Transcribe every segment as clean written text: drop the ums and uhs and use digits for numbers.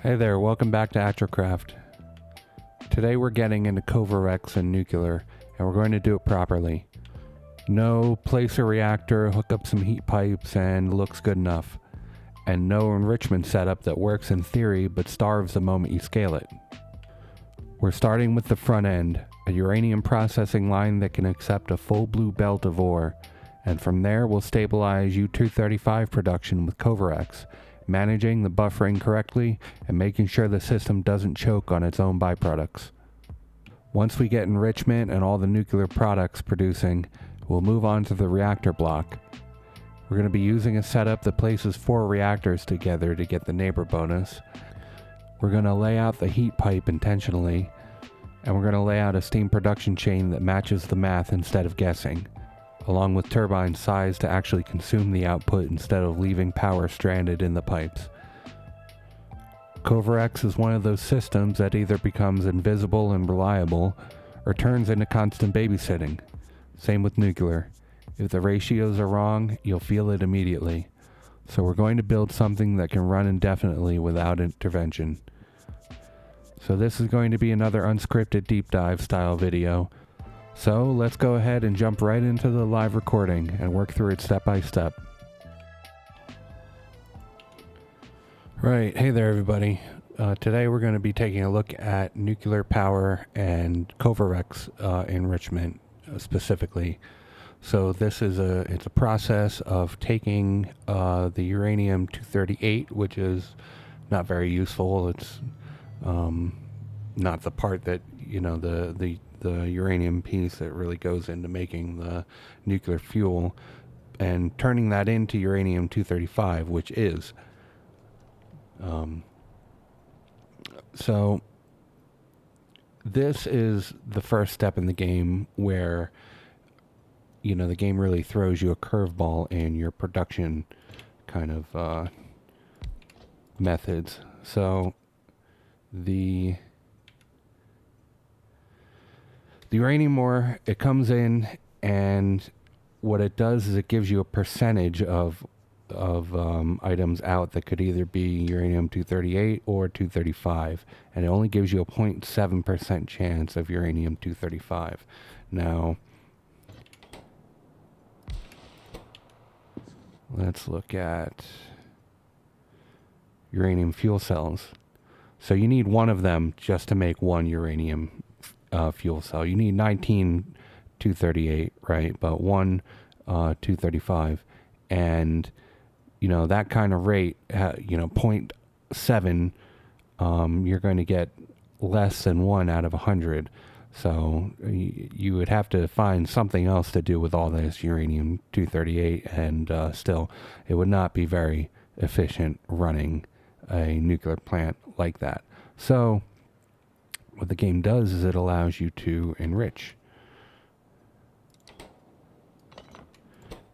Hey there, welcome back to AtroKraft. Today we're getting into Kovarex and nuclear, and we're going to do it properly. No, place a reactor, hook up some heat pipes, and looks good enough. And no enrichment setup that works in theory but starves the moment you scale it. We're starting with the front end, a uranium processing line that can accept a full blue belt of ore, and from there we'll stabilize U-235 production with Kovarex, managing the buffering correctly and making sure the system doesn't choke on its own byproducts. Once we get enrichment and all the nuclear products producing, we'll move on to the reactor block. We're going to be using a setup that places 4 reactors together to get the neighbor bonus. We're going to lay out the heat pipe intentionally, and we're going to lay out a steam production chain that matches the math instead of guessing, along with turbine size to actually consume the output instead of leaving power stranded in the pipes. Kovarex is one of those systems that either becomes invisible and reliable, or turns into constant babysitting. Same with nuclear. If the ratios are wrong, you'll feel it immediately. So we're going to build something that can run indefinitely without intervention. So this is going to be another unscripted deep dive style video. So let's go ahead and jump right into the live recording and work through it step by step. Right, hey there everybody. Today we're going to be taking a look at nuclear power and Kovarex enrichment specifically. So this is it's a process of taking the uranium-238, which is not very useful. It's not the part that, you know, the uranium piece that really goes into making the nuclear fuel, and turning that into uranium-235, which is. So this is the first step in the game where, you know, the game really throws you a curveball in your production kind of methods. So the uranium ore, it comes in, and what it does is it gives you a percentage of items out that could either be uranium-238 or 235, and it only gives you a 0.7% chance of uranium-235. Now, let's look at uranium fuel cells. So you need one of them just to make one uranium fuel cell. You need 19 238, right? But one 235, and you know that kind of rate, 0.7, you're going to get less than 1 out of 100. So you would have to find something else to do with all this uranium 238, and still it would not be very efficient running a nuclear plant like that. So what the game does is it allows you to enrich.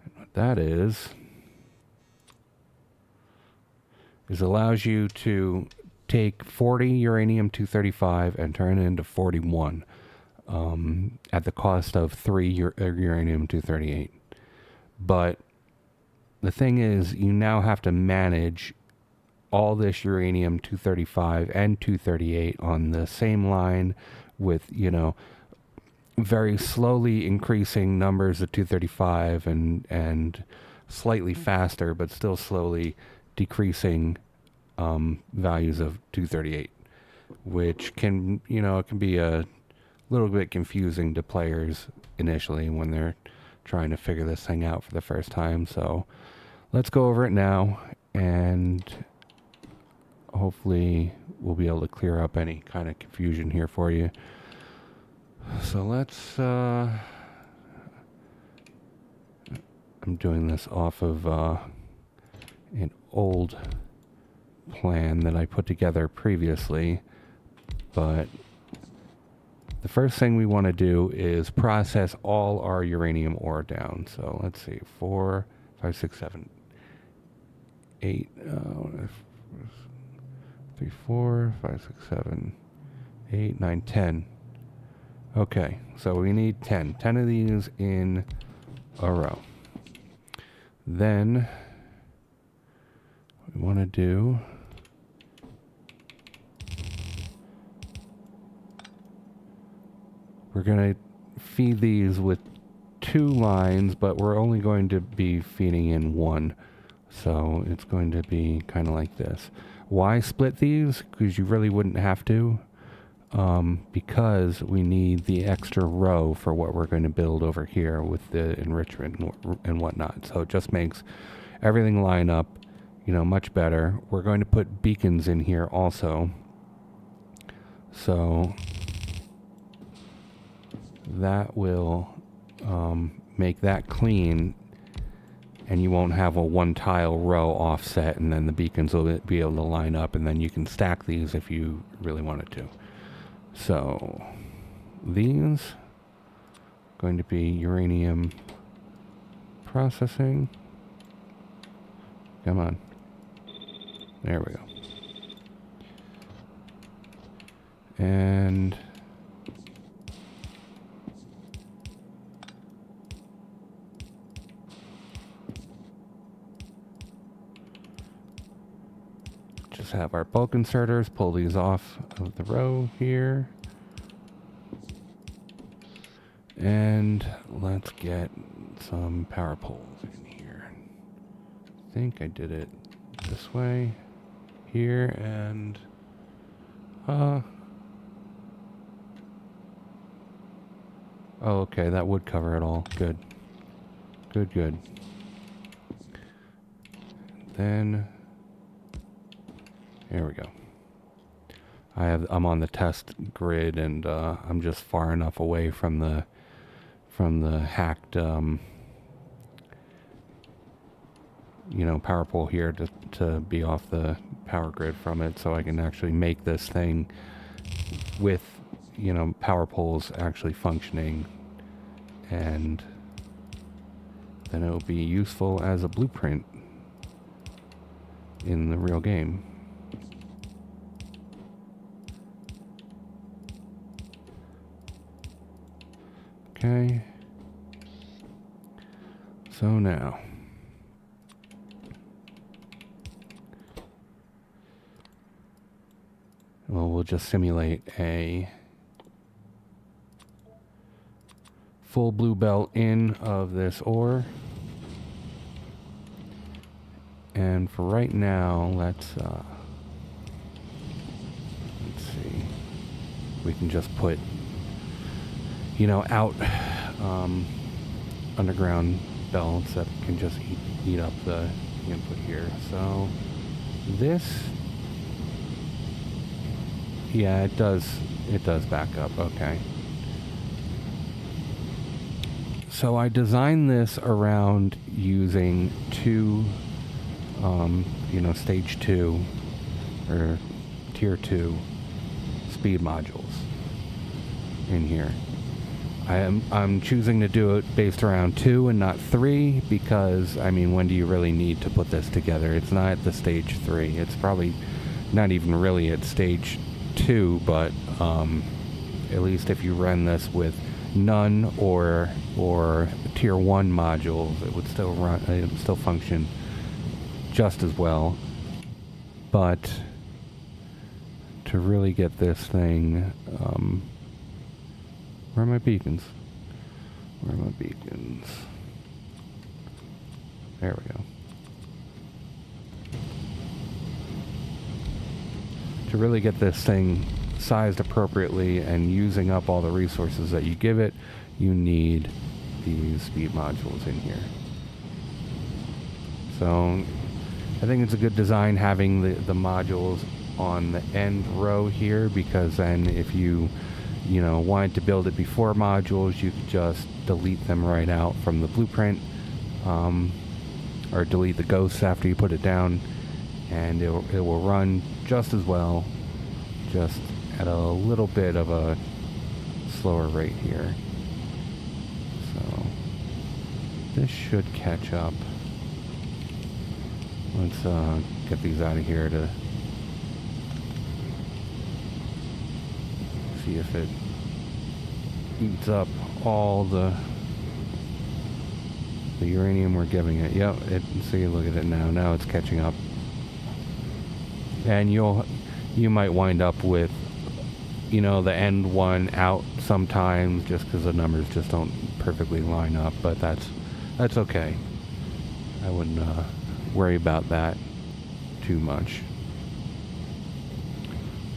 And what that is allows you to take 40 uranium-235 and turn it into 41 at the cost of 3 uranium-238. But the thing is, you now have to manage all this uranium-235 and 238 on the same line with, you know, very slowly increasing numbers of 235 and slightly faster, but still slowly decreasing values of 238, which can, you know, it can be a little bit confusing to players initially when they're trying to figure this thing out for the first time. So let's go over it now, and hopefully we'll be able to clear up any kind of confusion here for you. So let's, I'm doing this off of an old plan that I put together previously, but the first thing we want to do is process all our uranium ore down. So let's see, 4, 5, 6, 7, 8, 3, 4, 5, 6, 7, 8, 9, 10. Okay, so we need 10 of these in a row. Then what we want to do We're going to feed these with 2 lines, but we're only going to be feeding in 1. So it's going to be kind of like this. Why split these? Because you really wouldn't have to. Because we need the extra row for what we're going to build over here with the enrichment and whatnot. So it just makes everything line up, you know, much better. We're going to put beacons in here also. So that will make that clean, and you won't have a 1 tile row offset, and then the beacons will be able to line up, and then you can stack these if you really wanted to. So these going to be uranium processing. Come on. There we go. And just have our bulk inserters, pull these off of the row here. And let's get some power poles in here. I think I did it this way, here, and oh, okay, that would cover it all. Good. Good, good. Then here we go. I'm on the test grid, and I'm just far enough away from the hacked you know, power pole here to be off the power grid from it, so I can actually make this thing with, you know, power poles actually functioning, and then it'll be useful as a blueprint in the real game. Okay. So now, well, we'll just simulate a full blue belt in of this ore. And for right now, let's see. We can just put, you know, out underground belts that can just eat up the input here. So this, yeah, it does back up. Okay. So I designed this around using 2 you know, stage 2 or tier 2 speed modules in here. I'm choosing to do it based around 2 and not 3 because, I mean, when do you really need to put this together? It's not at the stage 3. It's probably not even really at stage 2, but at least if you run this with none or tier 1 modules, it would still run. It would still function just as well. But to really get this thing, where are my beacons? Where are my beacons? There we go. To really get this thing sized appropriately and using up all the resources that you give it, you need these speed modules in here. So I think it's a good design having the modules on the end row here, because then if you know, wanted to build it before modules, you could just delete them right out from the blueprint, or delete the ghosts after you put it down, and it will run just as well, just at a little bit of a slower rate here. So this should catch up. Let's get these out of here to see if it eats up all the uranium we're giving it. Yep, see, look at it now. Now it's catching up. And you might wind up with you know, the end one out sometimes just because the numbers just don't perfectly line up, but that's okay. I wouldn't worry about that too much.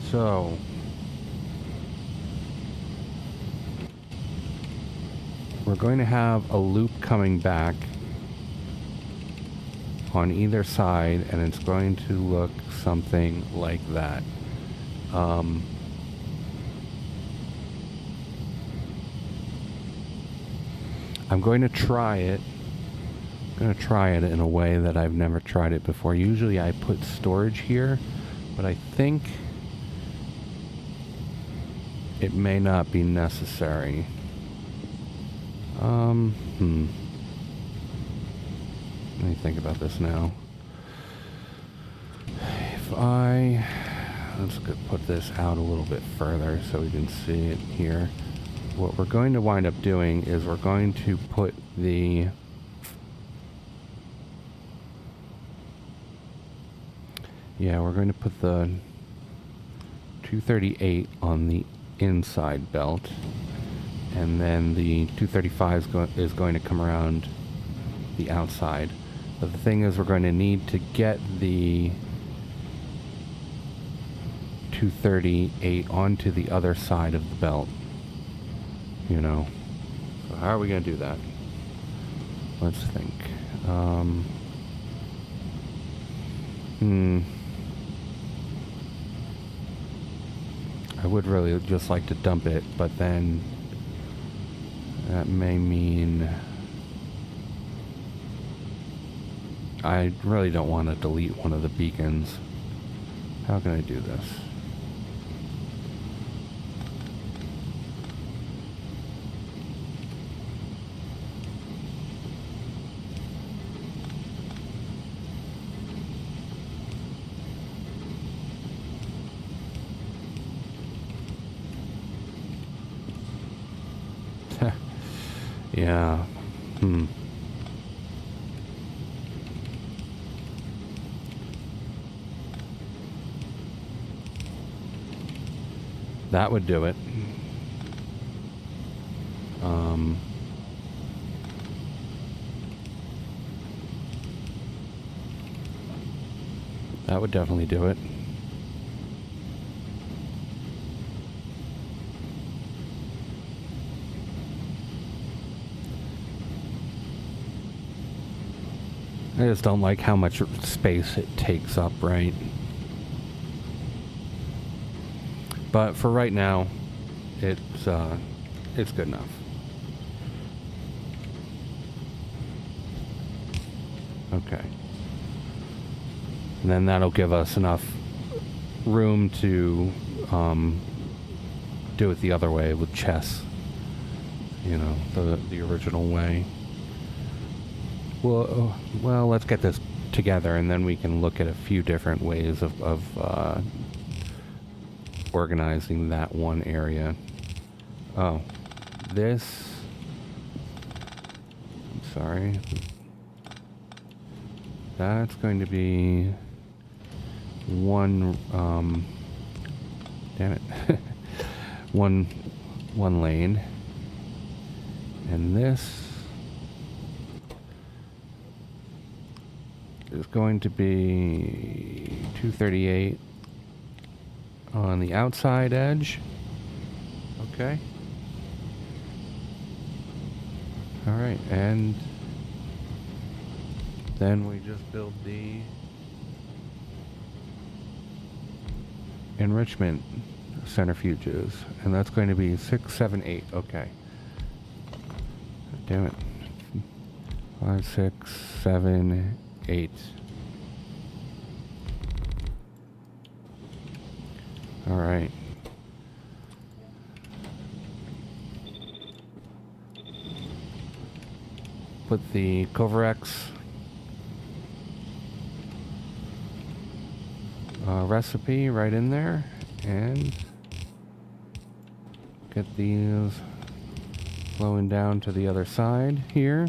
So we're going to have a loop coming back on either side, and it's going to look something like that. I'm going to try it. I'm going to try it in a way that I've never tried it before. Usually I put storage here, but I think it may not be necessary. Let me think about this now. If let's put this out a little bit further so we can see it here. What we're going to wind up doing is we're going to put the we're going to put the 238 on the inside belt, and then the 235 is going to come around the outside. But the thing is, we're going to need to get the 238 onto the other side of the belt. You know, so how are we going to do that? Let's think. I would really just like to dump it, but then that may mean I really don't want to delete one of the beacons. How can I do this? Yeah. That would do it. That would definitely do it. I just don't like how much space it takes up, right? But for right now, it's good enough. Okay. And then that'll give us enough room to do it the other way with chess. You know, the original way. Well, let's get this together, and then we can look at a few different ways of organizing that one area. Oh, this... I'm sorry. That's going to be one... damn it. one lane. And this is going to be 238 on the outside edge. Okay. All right, and then we just build the enrichment centrifuges, and that's going to be 6, 7, 8. Okay. Damn it. 5, 6, 7, 8. All right. Put the Kovarex recipe right in there, and get these flowing down to the other side here.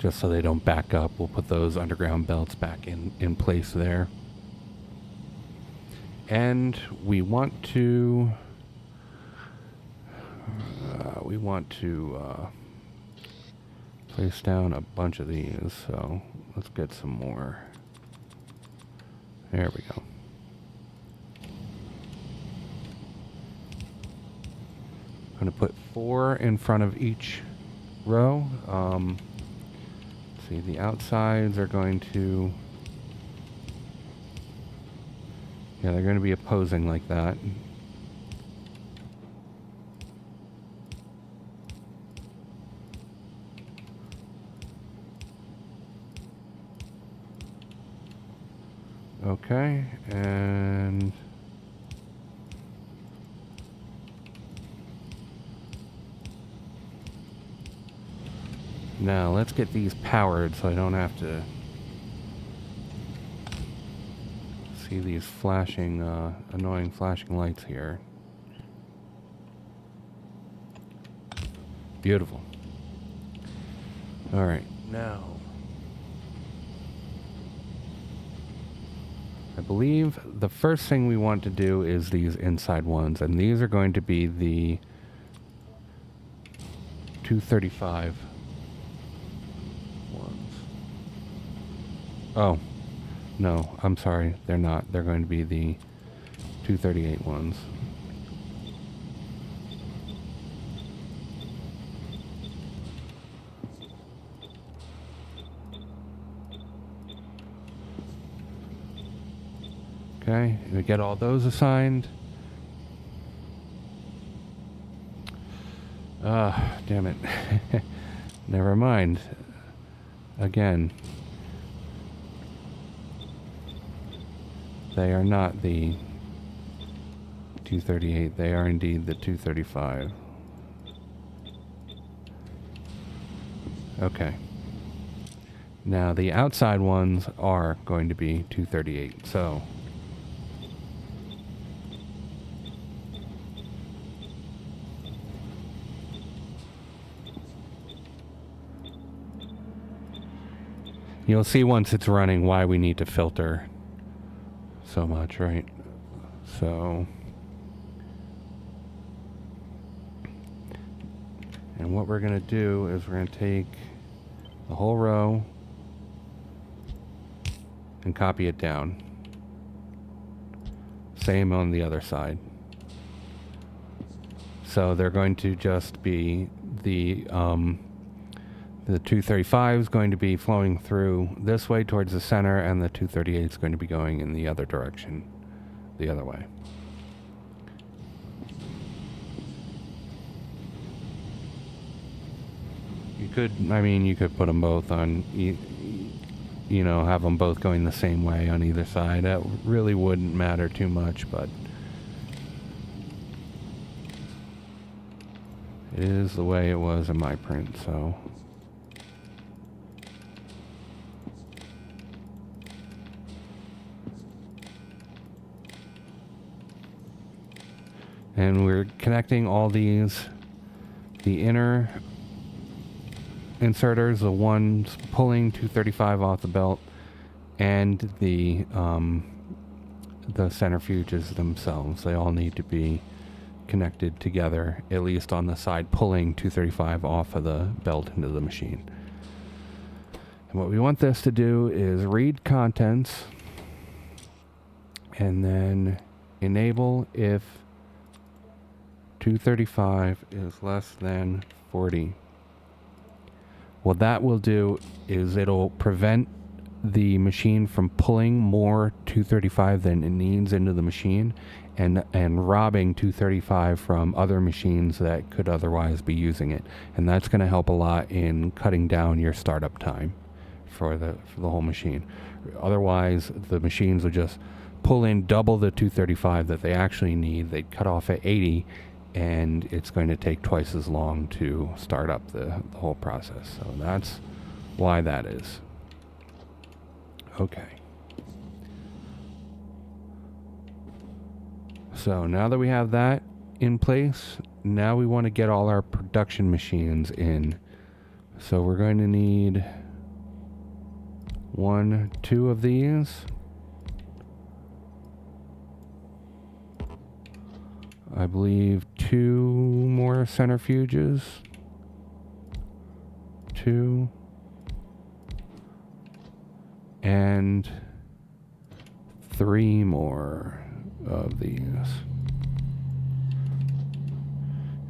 just so they don't back up. We'll put those underground belts back in place there. And we want to place down a bunch of these, so let's get some more. There we go. I'm going to put 4 in front of each row. See, the outsides are going to, yeah, they're going to be opposing like that. Okay, and now let's get these powered so I don't have to see these flashing, annoying flashing lights here. Beautiful. All right, now I believe the first thing we want to do is these inside ones, and these are going to be the 235 ones. Oh, no, I'm sorry, they're not. They're going to be the 238 ones. Okay, we get all those assigned. Damn it. Never mind. Again. They are not the 238. They are indeed the 235. Okay. Now the outside ones are going to be 238. So you'll see once it's running why we need to filter so much, right? So, and what we're going to do is we're going to take the whole row and copy it down. Same on the other side. So they're going to just be the 235 is going to be flowing through this way towards the center, and the 238 is going to be going in the other direction, the other way. You could, I mean, you could put them both on, you know, have them both going the same way on either side. That really wouldn't matter too much, but it is the way it was in my print, so. And we're connecting all these, the inner inserters, the ones pulling 235 off the belt, and the centrifuges themselves. They all need to be connected together, at least on the side pulling 235 off of the belt into the machine. And what we want this to do is read contents and then enable if 235 is less than 40. What that will do is it'll prevent the machine from pulling more 235 than it needs into the machine, and robbing 235 from other machines that could otherwise be using it. And that's going to help a lot in cutting down your startup time for the whole machine. Otherwise, the machines would just pull in double the 235 that they actually need. They'd cut off at 80, and it's going to take twice as long to start up the whole process. So that's why that is. Okay. So now that we have that in place, now we want to get all our production machines in. So we're going to need 2 of these. I believe 2 more centrifuges. 2. And 3 more of these.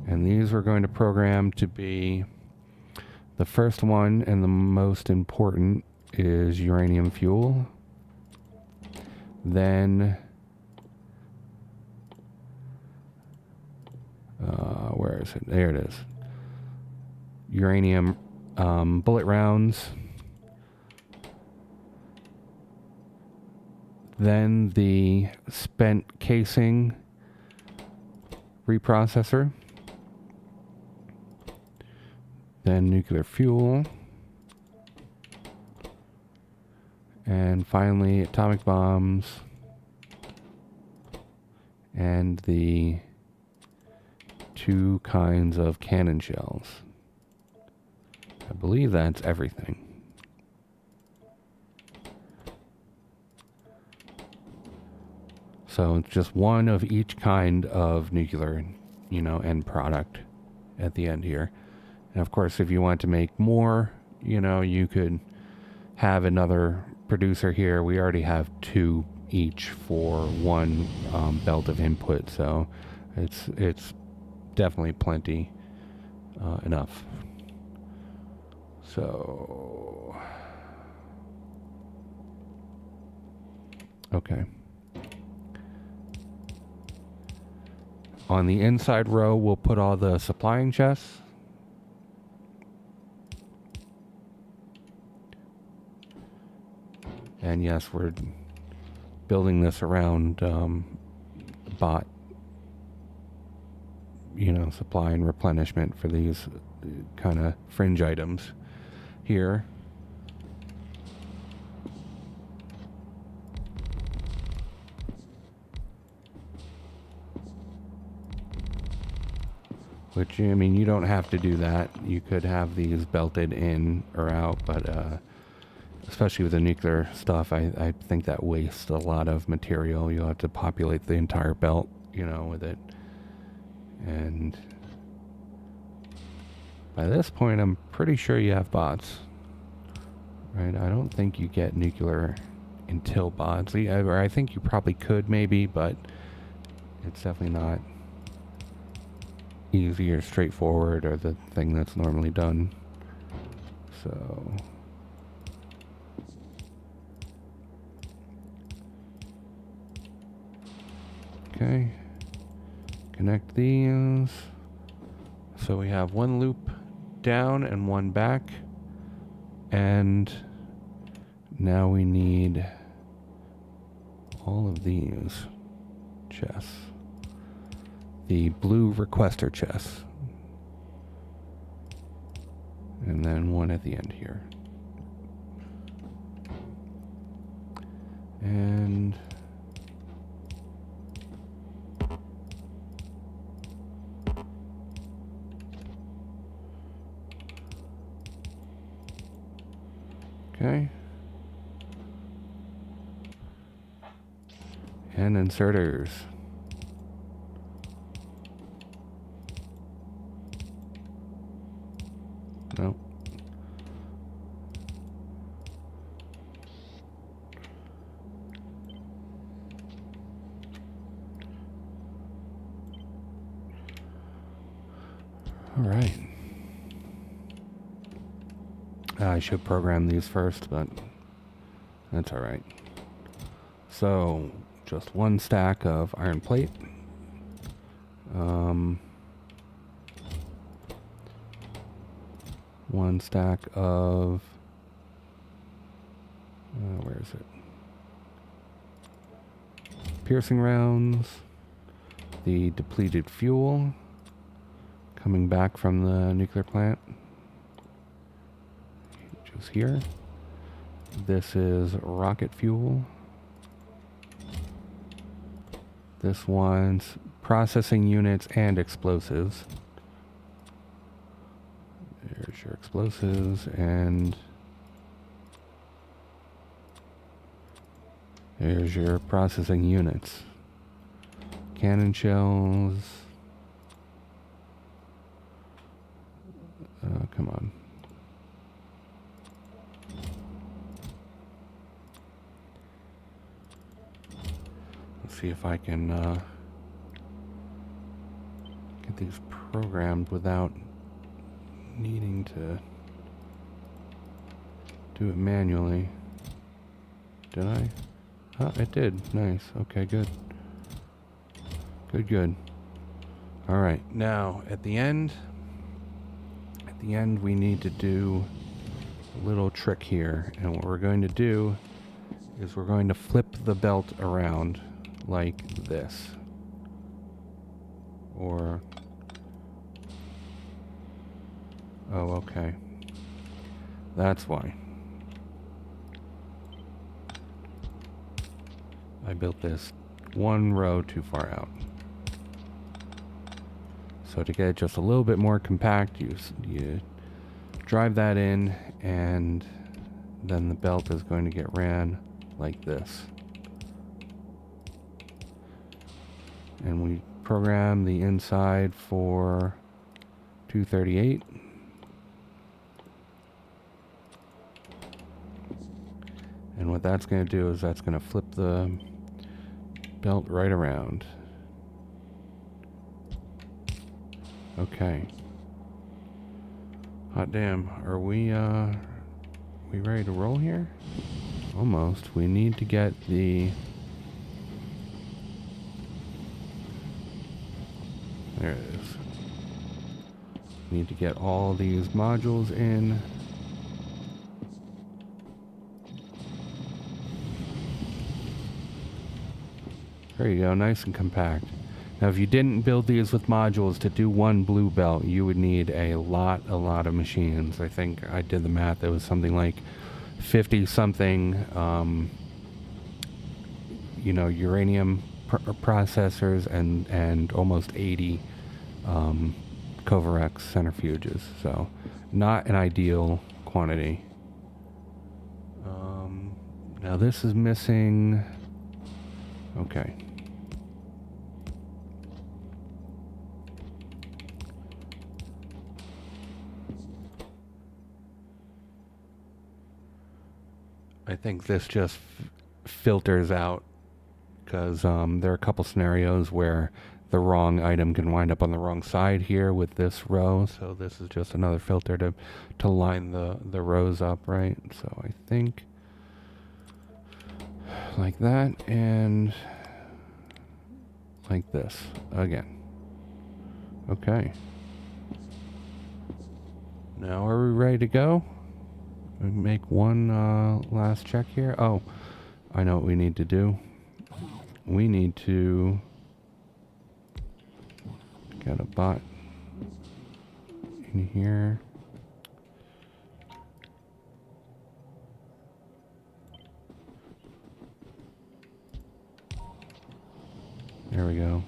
And these we're going to program to be, the first one and the most important is uranium fuel. Then, where is it? There it is. Uranium bullet rounds. Then the spent casing reprocessor. Then nuclear fuel. And finally, atomic bombs. And the 2 kinds of cannon shells. I believe that's everything. So it's just 1 of each kind of nuclear, end product at the end here. And of course, if you want to make more, you could have another producer here. We already have 2 each for 1 belt of input, so it's definitely plenty enough. So, okay. On the inside row, we'll put all the supplying chests. And yes, we're building this around bot, supply and replenishment for these kind of fringe items here. Which, you don't have to do that. You could have these belted in or out, but especially with the nuclear stuff, I think that wastes a lot of material. You'll have to populate the entire belt, with it. And by this point, I'm pretty sure you have bots. Right? I don't think you get nuclear until bots. Or I think you probably could maybe, but it's definitely not easy or straightforward or the thing that's normally done. So okay, connect these. So we have 1 loop down and 1 back, and now we need all of these chests. The blue requester chests. And then 1 at the end here. And okay. And inserters. No. All right. I should program these first, but that's all right. So, just 1 stack of iron plate. 1 stack of, where is it? Piercing rounds. The depleted fuel coming back from the nuclear plant, which is here. This is rocket fuel. This one's processing units and explosives. There's your explosives, and Here's your processing units. Cannon shells. Come on. Let's see if I can get these programmed without needing to do it manually. Did I? Oh, it did. Nice. Okay, good. Good. All right. Now, at the end we need to do a little trick here. And what we're going to do is we're going to flip the belt around like this. Or... oh, okay. That's why. I built this one row too far out. So to get it just a little bit more compact, you drive that in, and then the belt is going to get ran like this. And we program the inside for 238. And what that's going to do is that's going to flip the belt right around. Okay. Hot damn. Are we ready to roll here? Almost. We need to get the... there it is. Need to get all these modules in. There you go, nice and compact. Now if you didn't build these with modules to do one blue belt, you would need a lot of machines. I think I did the math, it was something like 50 something you know, uranium processors and almost 80 Kovarex centrifuges. So not an ideal quantity. Now this is missing. Okay. I think this just filters out because there are a couple scenarios where the wrong item can wind up on the wrong side here with this row. So this is just another filter to line the rows up, right? So I think like that and like this again. Okay. Now are we ready to go? We make one last check here. Oh, I know what we need to do. We need to get a bot in here. There we go.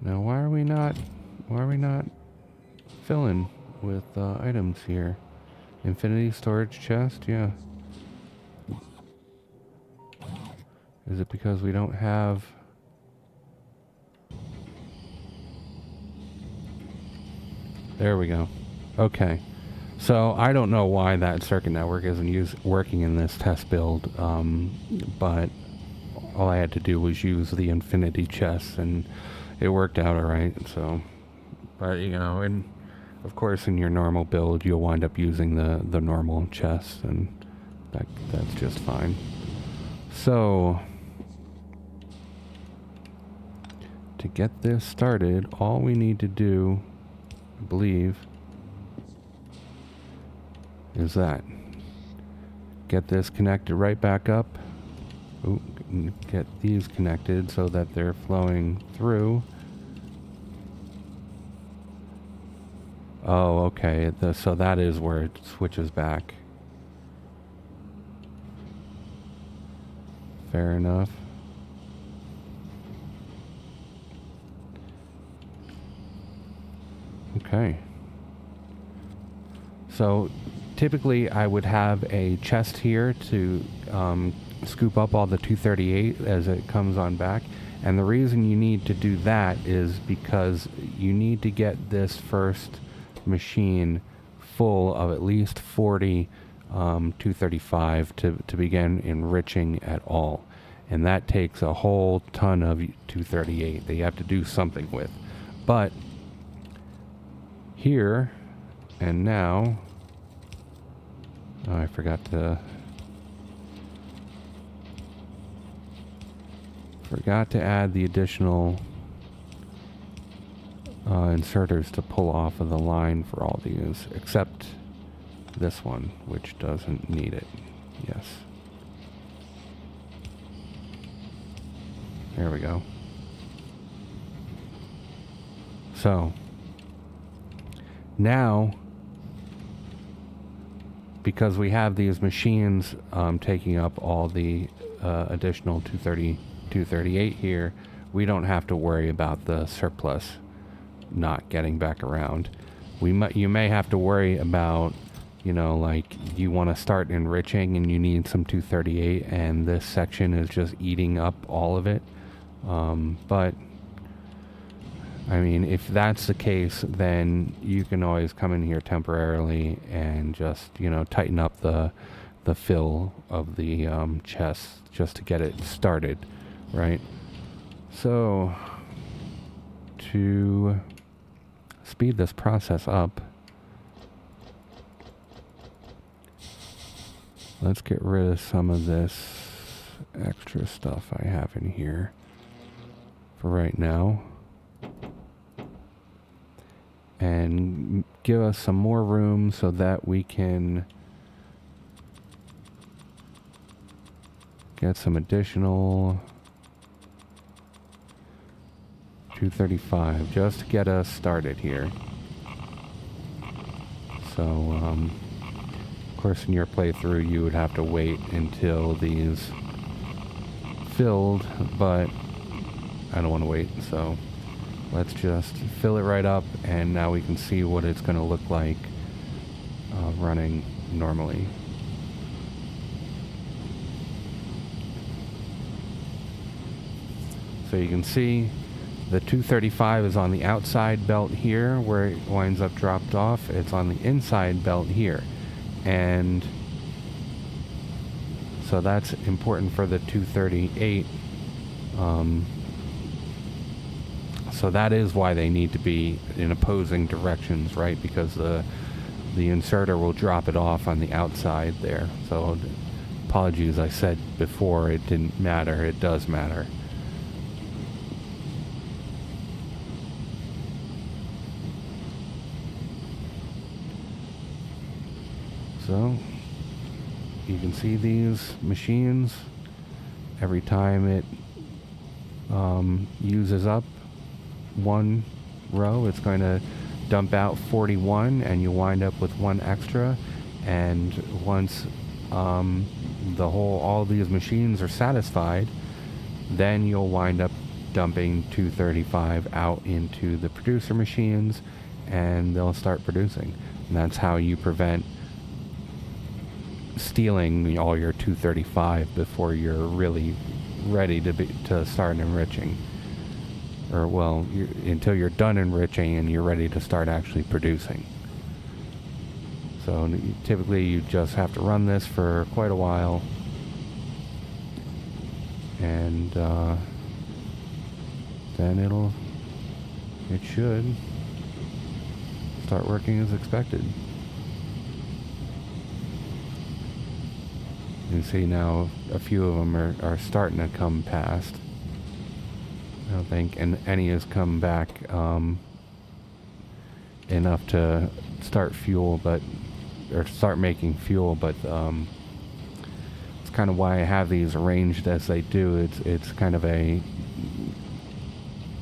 Now why are we not filling with items here? Infinity storage chest, yeah. Is it because we don't have... there we go. Okay. So I don't know why that circuit network isn't working in this test build, but all I had to do was use the infinity chest and it worked out alright. So, but you know, and of course in your normal build you'll wind up using the normal chest, and that's just fine. So to get this started, all we need to do, I believe, is that. Get this connected right back up. Ooh, get these connected so that they're flowing through. Oh, okay. So that is where it switches back. Fair enough. Okay. So typically I would have a chest here to scoop up all the 238 as it comes on back. And the reason you need to do that is because you need to get this first machine full of at least 40 235 to begin enriching at all. And that takes a whole ton of 238 that you have to do something with. But here and now, oh, I forgot to add the additional inserters to pull off of the line for all these, except this one, which doesn't need it. Yes. There we go. So now, because we have these machines taking up all the additional 238 here, we don't have to worry about the surplus not getting back around. You may have to worry about, you know, like you want to start enriching and you need some 238 and this section is just eating up all of it. But I mean, if that's the case, then you can always come in here temporarily and just, you know, tighten up the fill of the chest just to get it started, right? So to speed this process up, let's get rid of some of this extra stuff I have in here for right now and give us some more room so that we can get some additional 235 just to get us started here. So of course in your playthrough you would have to wait until these filled, but I don't want to wait, so let's just fill it right up and now we can see what it's going to look like running normally. So you can see the 235 is on the outside belt here where it winds up dropped off. It's on the inside belt here. And so that's important for the 238. So that is why they need to be in opposing directions, right? Because the inserter will drop it off on the outside there. So apologies, I said before it didn't matter. It does matter. So you can see these machines, every time it uses up one row, it's going to dump out 41 and you wind up with one extra. And once all these machines are satisfied, then you'll wind up dumping 235 out into the producer machines and they'll start producing. And that's how you prevent stealing all your 235 before you're really ready to start enriching. Or well, until you're done enriching and you're ready to start actually producing. So typically you just have to run this for quite a while and then it should start working as expected. You see now a few of them are starting to come past. I don't think any has come back enough to start start making fuel, but it's kind of why I have these arranged as they do. It's kind of a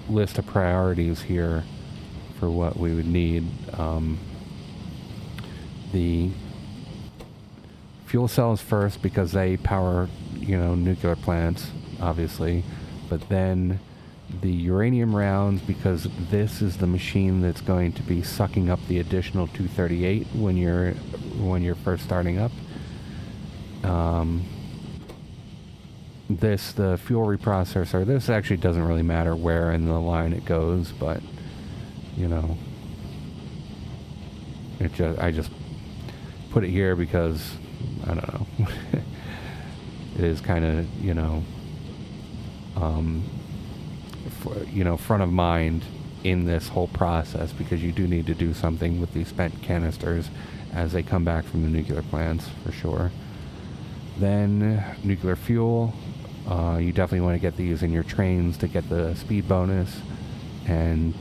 list of priorities here for what we would need. The fuel cells first because they power, nuclear plants, obviously, but then the uranium rounds, because this is the machine that's going to be sucking up the additional 238 when you're first starting up. The fuel reprocessor, this actually doesn't really matter where in the line it goes, but you know, I just put it here because I don't know. It is kind of, front of mind in this whole process, because you do need to do something with these spent canisters as they come back from the nuclear plants, for sure. Then nuclear fuel. You definitely want to get these in your trains to get the speed bonus. And,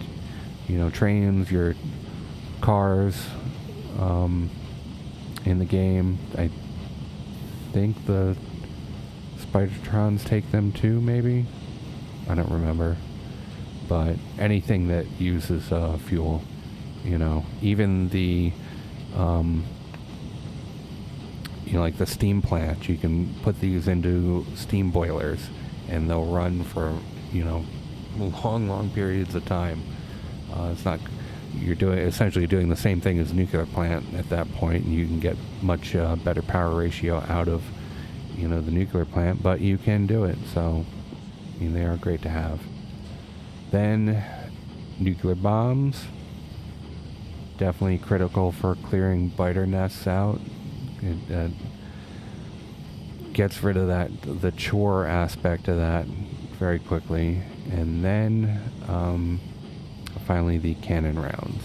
trains, your cars in the game. I think the Spidertrons take them too, maybe? I don't remember. But anything that uses fuel, even the, like the steam plant, you can put these into steam boilers and they'll run for, long periods of time. It's not, you're essentially doing the same thing as a nuclear plant at that point, and you can get much better power ratio out of, the nuclear plant, but you can do it, so, they are great to have. Then, nuclear bombs, definitely critical for clearing biter nests out. It gets rid of the chore aspect of that very quickly. And then, finally, the cannon rounds.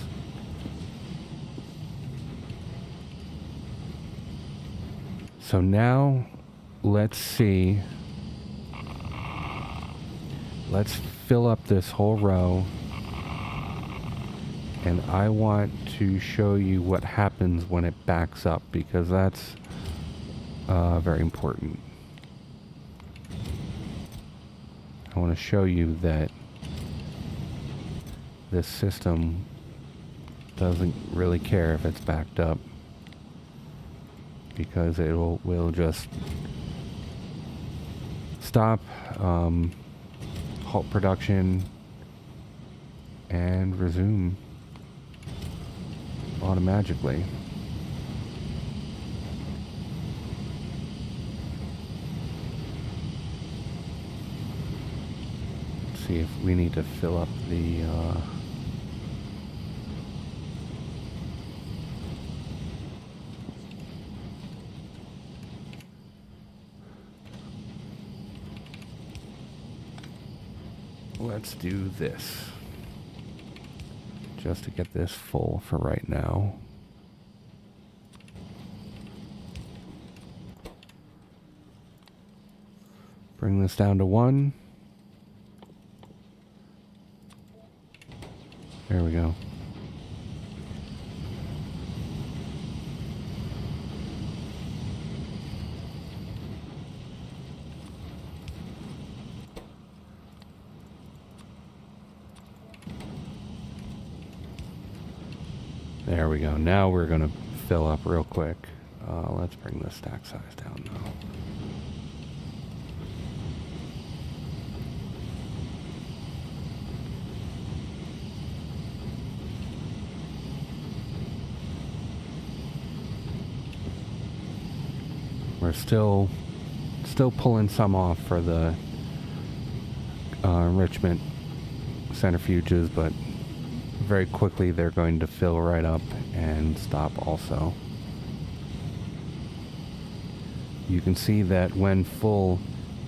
So now, let's see. Let's fill up this whole row. And I want to show you what happens when it backs up, because that's very important. I want to show you that this system doesn't really care if it's backed up, because it will just stop, halt production, and resume automatically. Let's see if we need to fill up the let's do this just to get this full for right now. Bring this down to 1. There we go. There we go. Now we're going to fill up real quick. Let's bring the stack size down now. We're still pulling some off for the enrichment centrifuges, but very quickly they're going to fill right up and stop also. You can see that when full,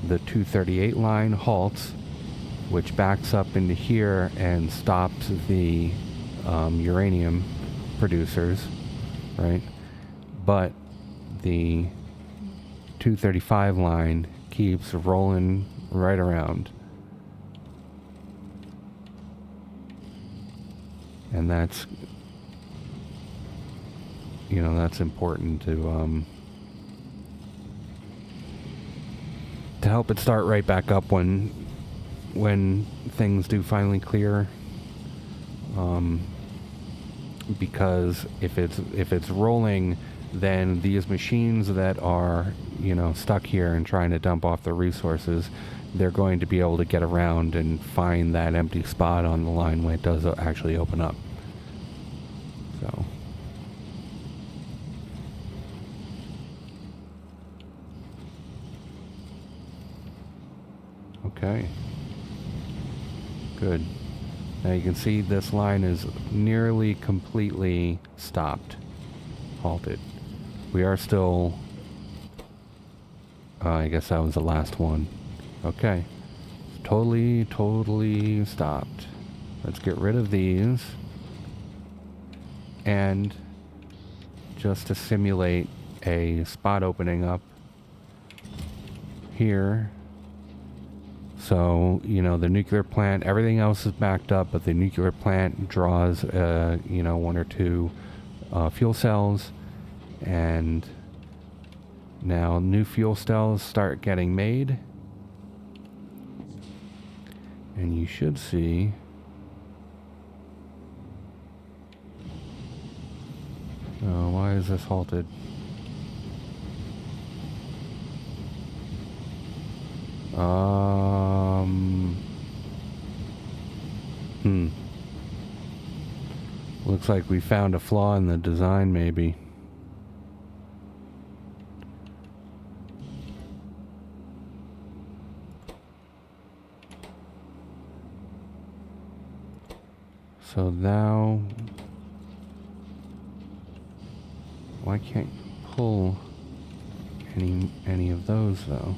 the 238 line halts, which backs up into here and stops the uranium producers, right? But the 235 line keeps rolling right around. And that's, that's important to help it start right back up when things do finally clear. Because if it's rolling, then these machines that are stuck here and trying to dump off the resources they're going to be able to get around and find that empty spot on the line when it does actually open up. So. Okay. Good. Now you can see this line is nearly completely stopped, halted. We are still, I guess that was the last one. Okay. Totally stopped. Let's get rid of these. And just to simulate a spot opening up here. So, you know, the nuclear plant, everything else is backed up, but the nuclear plant draws, you know, 1 or 2 fuel cells. And now new fuel cells start getting made. And you should see why is this halted? Looks like we found a flaw in the design, maybe. So now, why can't you pull any of those though?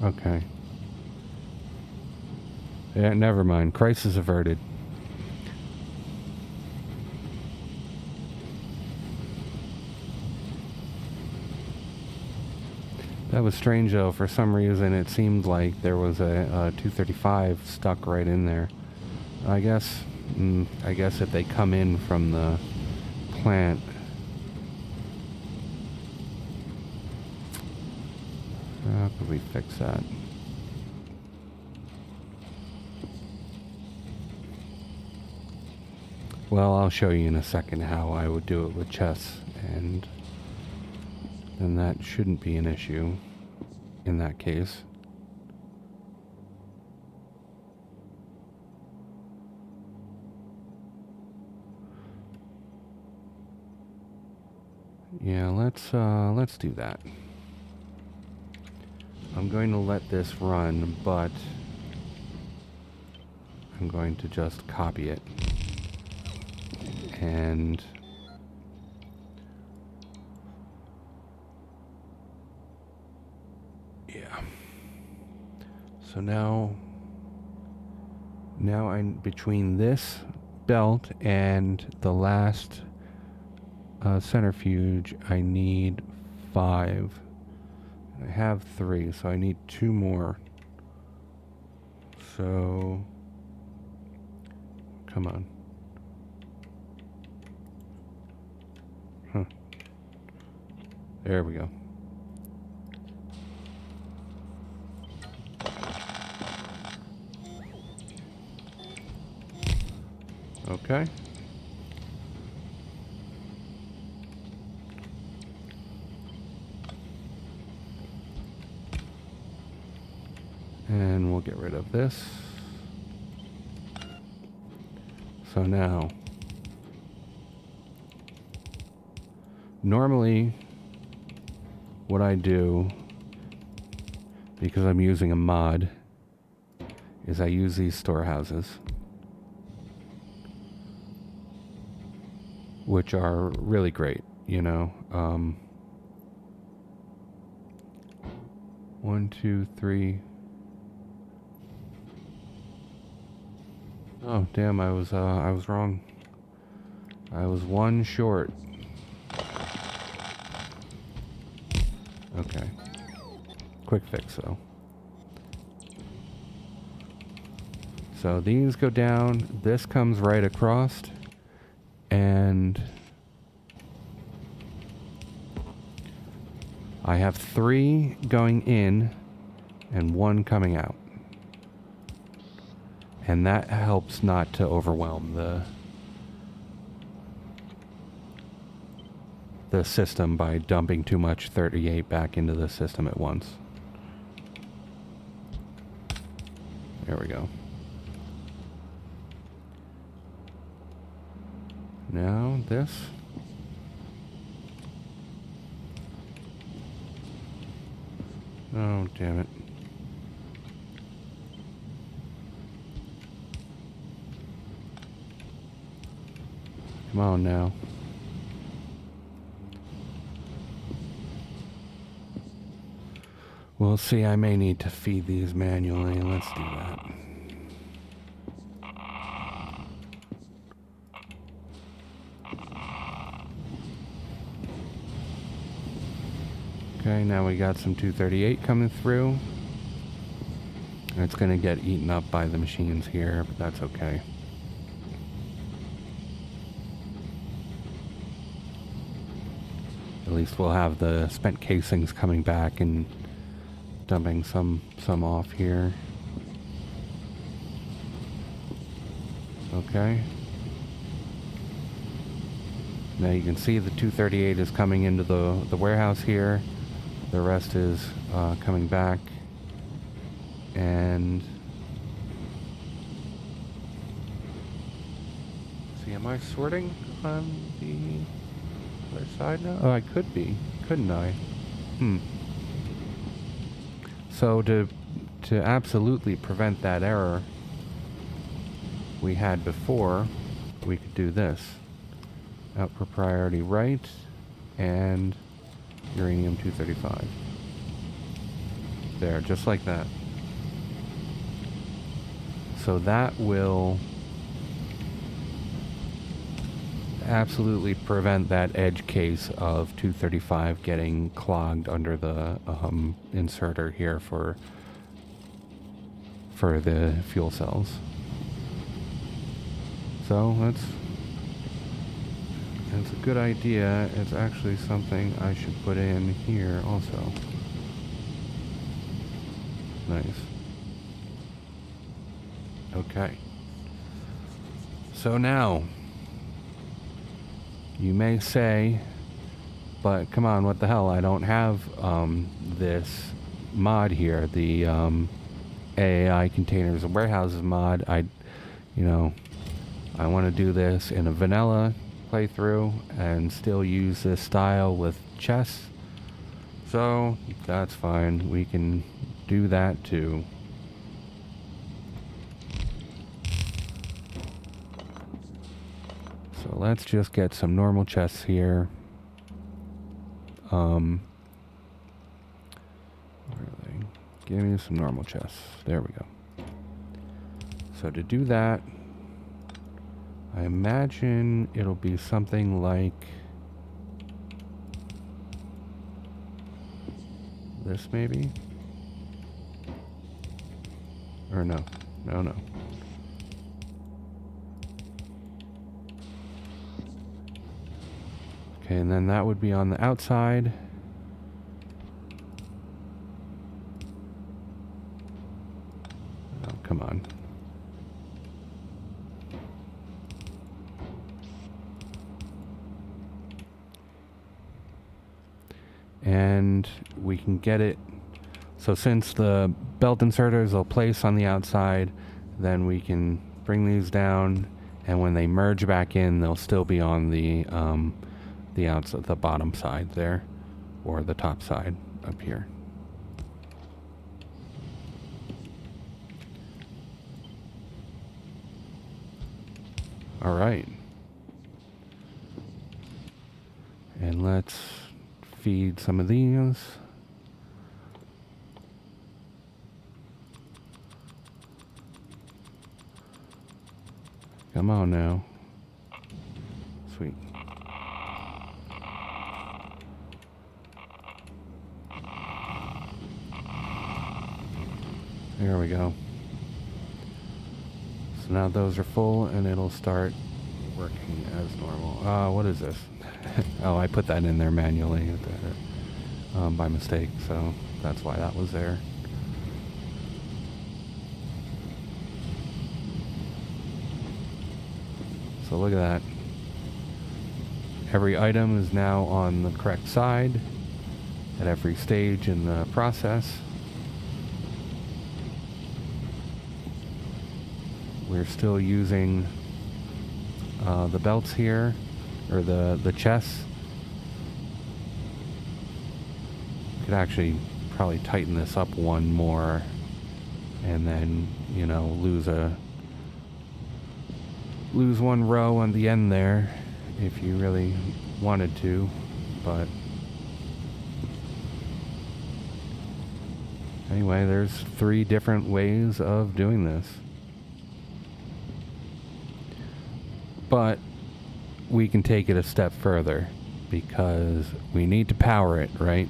Okay. Yeah, never mind. Crisis averted. That was strange though. For some reason it seemed like there was a 235 stuck right in there. I guess if they come in from the plant. How could we fix that? Well, I'll show you in a second how I would do it with chess, and then that shouldn't be an issue in that case. Yeah, let's do that. I'm going to let this run, but I'm going to just copy it. And yeah. So now I'm between this belt and the last centrifuge, I need 5. I have 3, so I need 2 more. So, come on. Huh. There we go. Okay. And we'll get rid of this. So now, normally what I do, because I'm using a mod, is I use these storehouses, which are really great, you know. 1, 2, 3. Oh, damn, I was wrong. I was 1 short. Okay. Quick fix, though. So these go down, this comes right across, and I have 3 going in and 1 coming out. And that helps not to overwhelm the system by dumping too much 38 back into the system at once. There we go. Now this. Oh, damn it. Come on now. We'll see, I may need to feed these manually. Let's do that. Okay, now we got some 238 coming through. And it's going to get eaten up by the machines here, but that's okay. At least we'll have the spent casings coming back and dumping some off here. Okay. Now you can see the 238 is coming into the warehouse here. The rest is coming back. And see, am I sorting on the other side now? Oh, I could be, couldn't I? So to absolutely prevent that error we had before, we could do this. Output priority right and uranium 235. There, just like that. So that will absolutely prevent that edge case of 235 getting clogged under the inserter here for the fuel cells. So that's a good idea. It's actually something I should put in here also. Nice. Okay. So now, you may say, but come on, what the hell? I don't have this mod here, the AAI containers and warehouses mod. I want to do this in a vanilla playthrough and still use this style with chests. So that's fine. We can do that too. So let's just get some normal chests here. Where are they? Give me some normal chests. There we go. So to do that, I imagine it'll be something like this maybe? Or no. No. Okay, and then that would be on the outside. Oh, come on. And we can get it. So since the belt inserters will place on the outside, then we can bring these down, and when they merge back in, they'll still be on the outside, the bottom side there, or the top side up here. All right. And let's feed some of these. Come on now. Sweet. There we go. So now those are full and it'll start working as normal. What is this? Oh, I put that in there manually by mistake, so that's why that was there. So look at that. Every item is now on the correct side at every stage in the process. We're still using the belts here, or the chests. Could actually probably tighten this up one more and then, you know, lose one row on the end there if you really wanted to, but anyway, there's 3 different ways of doing this. But we can take it a step further because we need to power it, right?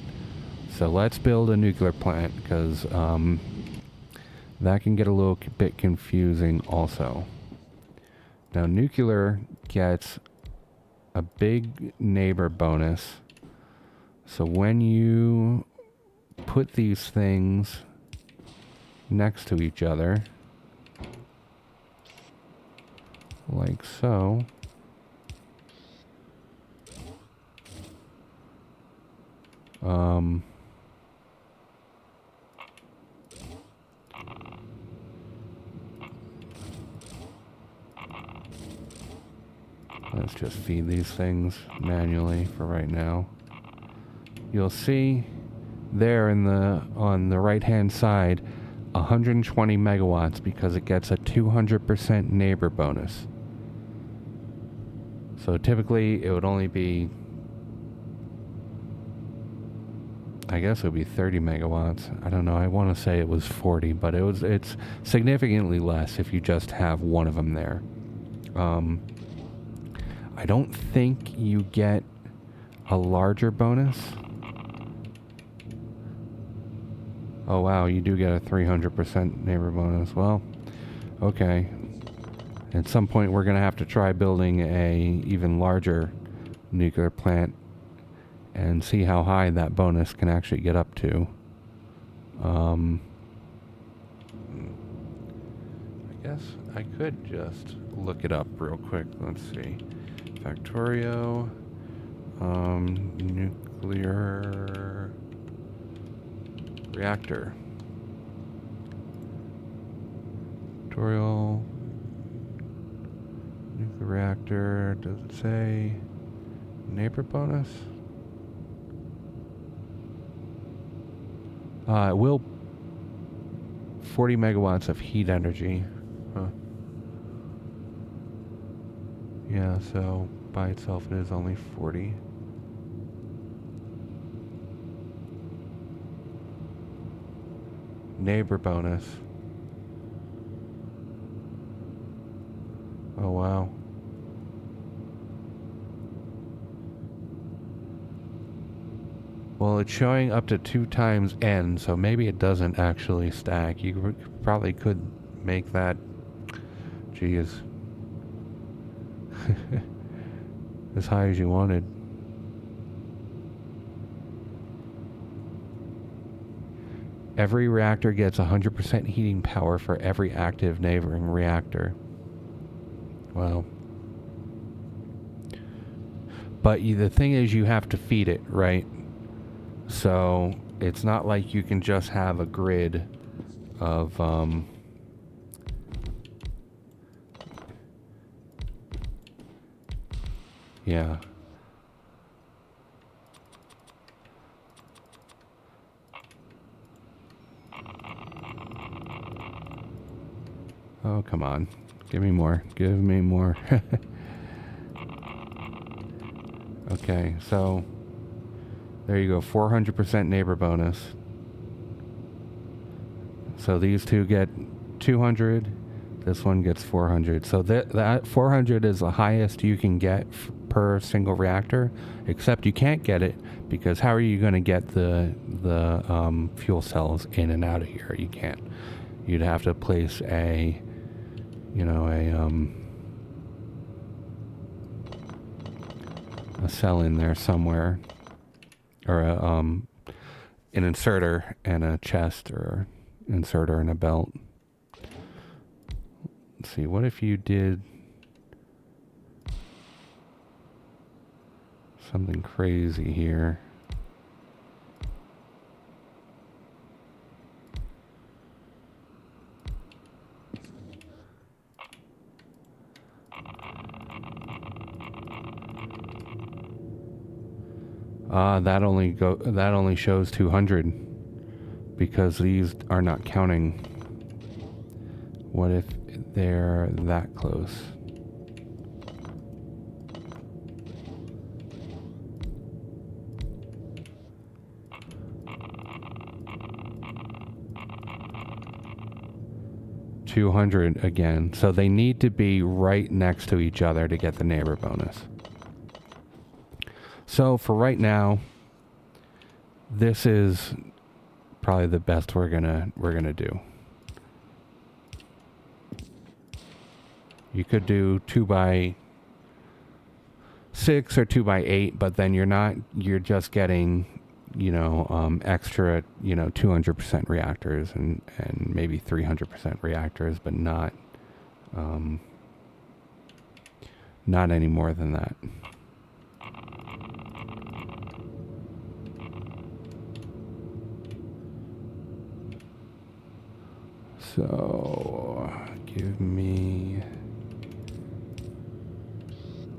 So let's build a nuclear plant because that can get a little bit confusing also. Now, nuclear gets a big neighbor bonus. So when you put these things next to each other, like so, let's just feed these things manually for right now. You'll see there on the right hand side 120 megawatts because it gets a 200% neighbor bonus. So typically it would only be, I guess it would be 30 megawatts. I don't know. I want to say it was 40, but it's significantly less if you just have one of them there. I don't think you get a larger bonus. Oh wow, you do get a 300% neighbor bonus. Well, okay. At some point we're going to have to try building a even larger nuclear plant and see how high that bonus can actually get up to. I guess I could just look it up real quick. Let's see. Factorio nuclear reactor. Factorio nuclear reactor. Does it say neighbor bonus? It will 40 megawatts of heat energy. Huh. Yeah, so by itself it is only 40. Neighbor bonus. Oh wow. Well, it's showing up to 2 times N, so maybe it doesn't actually stack. You probably could make that, geez, as high as you wanted. Every reactor gets 100% heating power for every active neighboring reactor. Wow. But the thing is, you have to feed it, right? So it's not like you can just have a grid of yeah. Oh, come on. Give me more. Give me more. Okay, so there you go. 400% neighbor bonus. So these two get 200. This one gets 400. So that 400 is the highest you can get per single reactor, except you can't get it because how are you going to get the fuel cells in and out of here? You can't. You'd have to place a cell in there somewhere, or an inserter and a chest, or inserter and a belt. Let's see, what if you did something crazy here. That only shows 200 because these are not counting. What if they're that close? $200 again. So they need to be right next to each other to get the neighbor bonus. So for right now, this is probably the best we're gonna do. You could do 2x6 or 2x8, but then you're just getting, extra, 200% reactors and maybe 300% reactors, but not any more than that. So, give me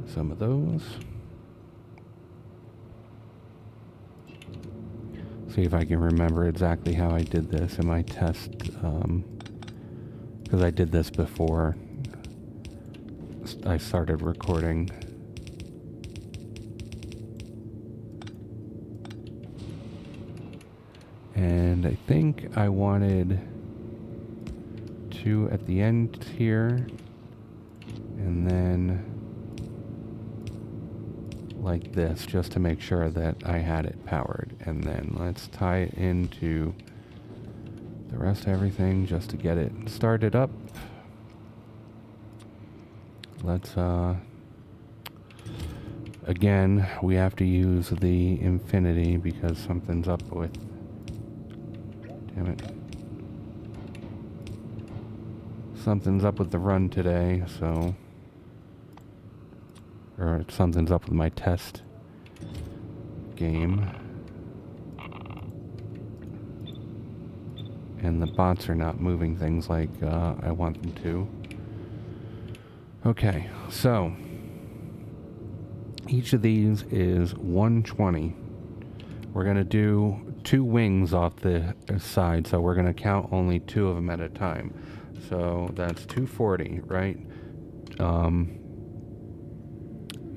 some of those. See if I can remember exactly how I did this in my test, because I did this before I started recording. And I think I wanted 2 at the end here, and then like this, just to make sure that I had it powered. And then let's tie it into the rest of everything just to get it started up. Let's again, we have to use the infinity because something's up with, damn it, something's up with the run today, so, or something's up with my test game. And the bots are not moving things like I want them to. Okay, so each of these is 120. We're going to do 2 wings off the side, so we're going to count only 2 of them at a time. So that's 240, right? You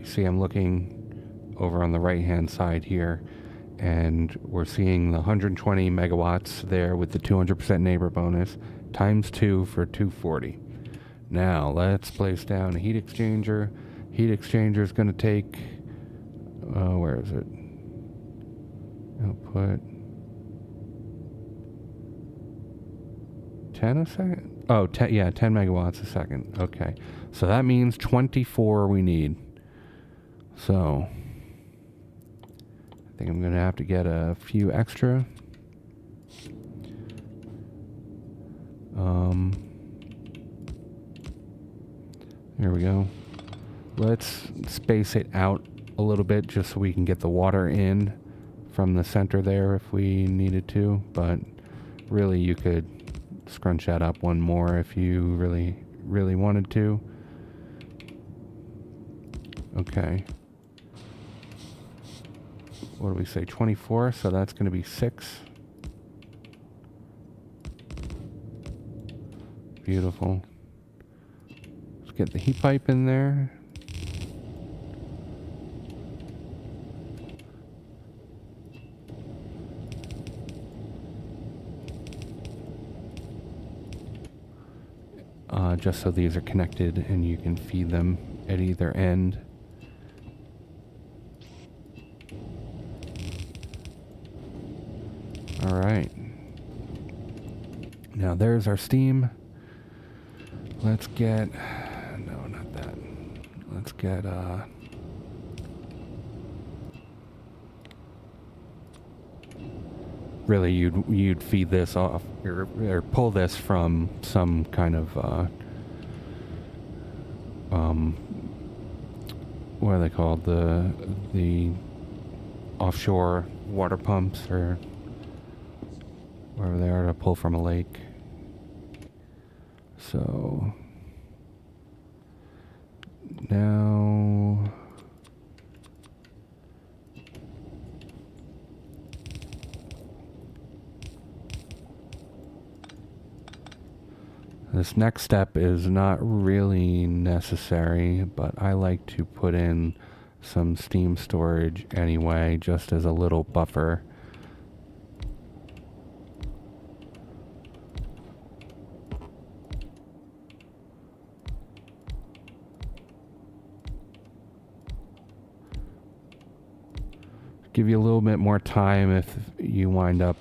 see I'm looking over on the right hand side here, and we're seeing the 120 megawatts there with the 200% neighbor bonus times 2 for 240. Now let's place down a heat exchanger. Heat exchanger is going to take, where is it? Output 10 a second? Oh, 10 megawatts a second. Okay. So that means 24 we need. So I think I'm going to have to get a few extra. There we go. Let's space it out a little bit just so we can get the water in from the center there if we needed to, but really you could scrunch that up one more if you really wanted to. Okay. What do we say? 24, so that's going to be 6. Beautiful. Let's get the heat pipe in there. Just so these are connected and you can feed them at either end. All right. Now there's our steam. Let's get, no, not that. Let's get, really you'd feed this off or pull this from some kind of what are they called? The offshore water pumps, or wherever they are, to pull from a lake. So now this next step is not really necessary, but I like to put in some steam storage anyway, just as a little buffer. Give you a little bit more time if you wind up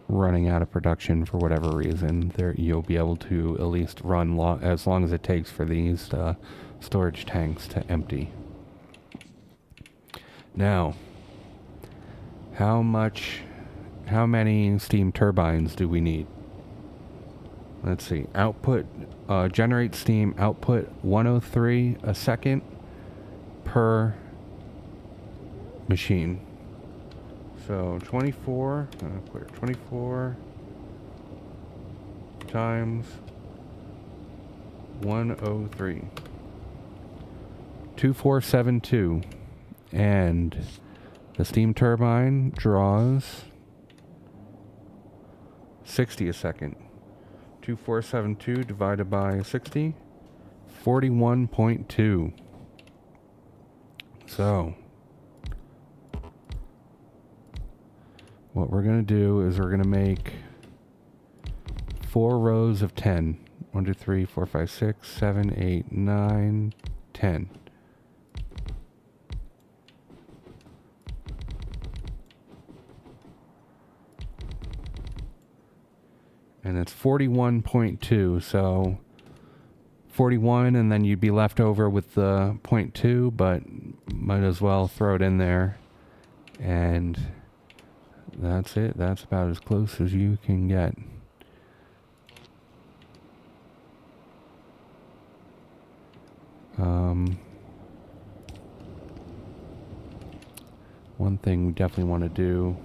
running out of production for whatever reason. There, you'll be able to at least run as long as it takes for these storage tanks to empty. Now, how many steam turbines do we need? Let's see. Output, generate steam output 103 a second per machine. So 24 times 103. 2472. And the steam turbine draws 60 a second. 2472 divided by 60, 41.2. So what we're going to do is we're going to make 4 rows of 10. 1, 2, 3, 4, 5, 6, 7, 8, 9, 10. And it's 41.2, so 41, and then you'd be left over with the 0.2, but might as well throw it in there. And that's it. That's about as close as you can get. One thing we definitely want to do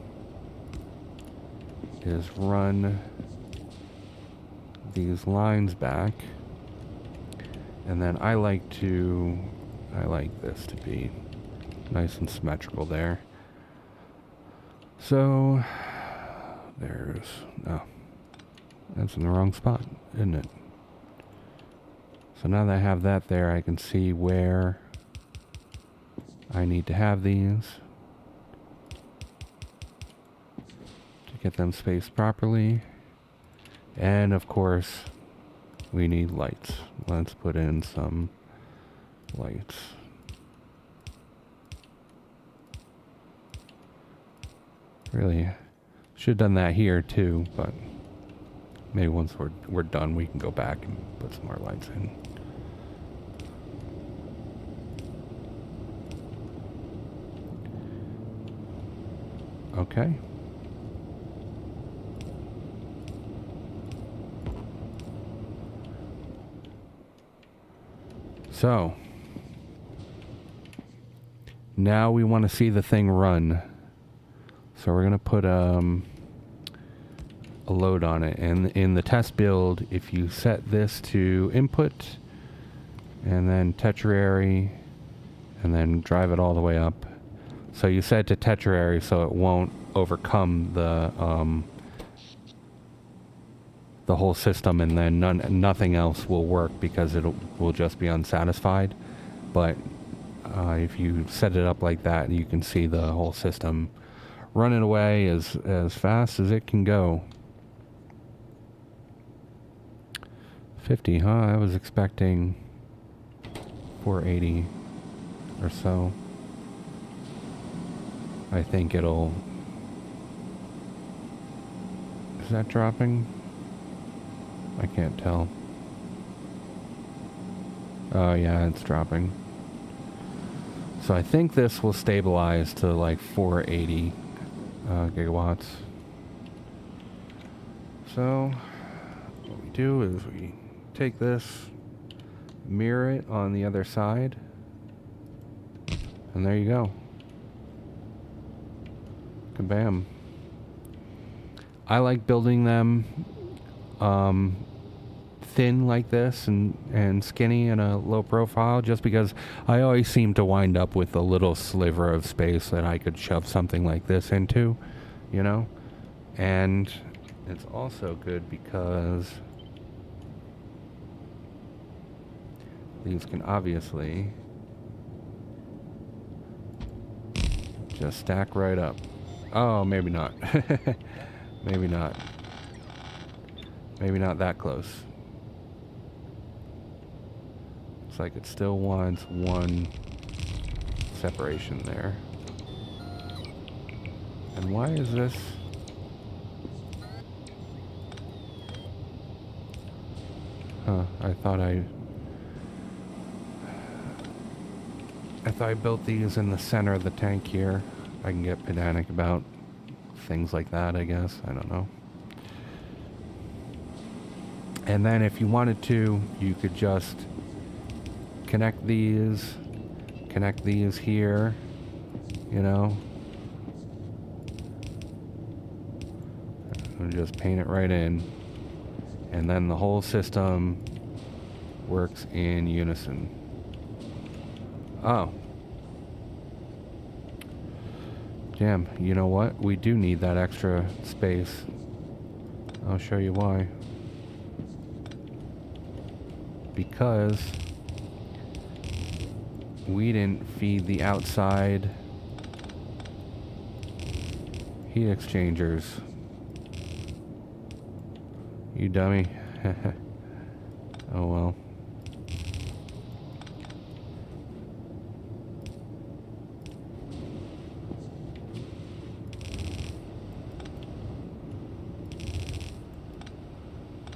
is run these lines back, and then I like this to be nice and symmetrical there. So that's in the wrong spot, isn't it? So now that I have that there, I can see where I need to have these to get them spaced properly. And of course, we need lights. Let's put in some lights. Really should have done that here too, but maybe once we're done, we can go back and put some more lights in. Okay. So now we want to see the thing run. So we're going to put a load on it. And in the test build, if you set this to input and then tetrary and then drive it all the way up. So you set it to tetrary so it won't overcome the whole system, and then nothing else will work because it will just be unsatisfied. But if you set it up like that, you can see the whole system running away as fast as it can go. 50, huh? I was expecting 480 or so. I think it'll... Is that dropping? I can't tell. Oh yeah, it's dropping. So I think this will stabilize to like 480 gigawatts. So what we do is we take this, mirror it on the other side, And there you go. Kabam. I like building them thin like this and skinny and a low profile, just because I always seem to wind up with a little sliver of space that I could shove something like this into, you know? And it's also good because these can obviously just stack right up. Oh, maybe not. Maybe not. Maybe not that close. Looks like it still wants one separation there. And why is this? Huh, I thought I built these in the center of the tank here. I can get pedantic about things like that, I guess. I don't know. And then if you wanted to, you could just connect these here, you know, and just paint it right in. And then the whole system works in unison. Oh. Damn, you know what? We do need that extra space. I'll show you why. Because we didn't feed the outside heat exchangers. You dummy. Oh well.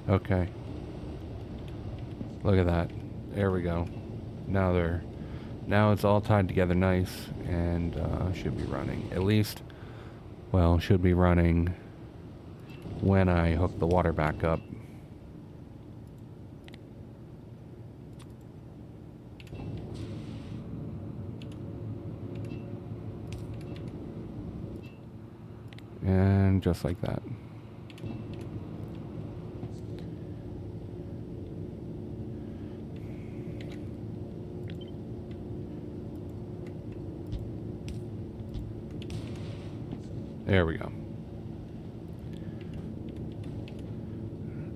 Okay. Look at that. There we go. Now it's all tied together nice and should be running. At least, well, should be running when I hook the water back up. And just like that. There we go.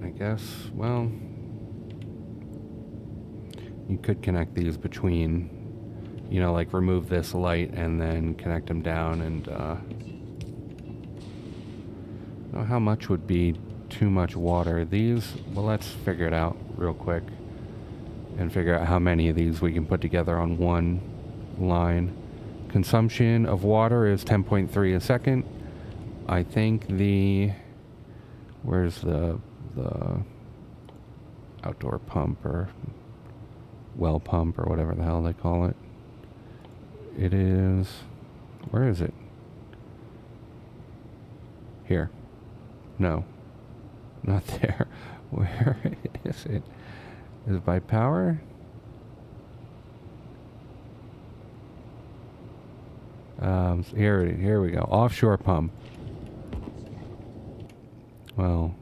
I guess, well, you could connect these between, you know, like remove this light and then connect them down, and I don't know how much would be too much water. These, well, let's figure it out real quick and figure out how many of these we can put together on one line. Consumption of water is 10.3 a second. I think where's the outdoor pump or well pump or whatever the hell they call it. It is, where is it? Here. No, not there. Where is it? Is it by power? Here we go. Offshore pump. Well,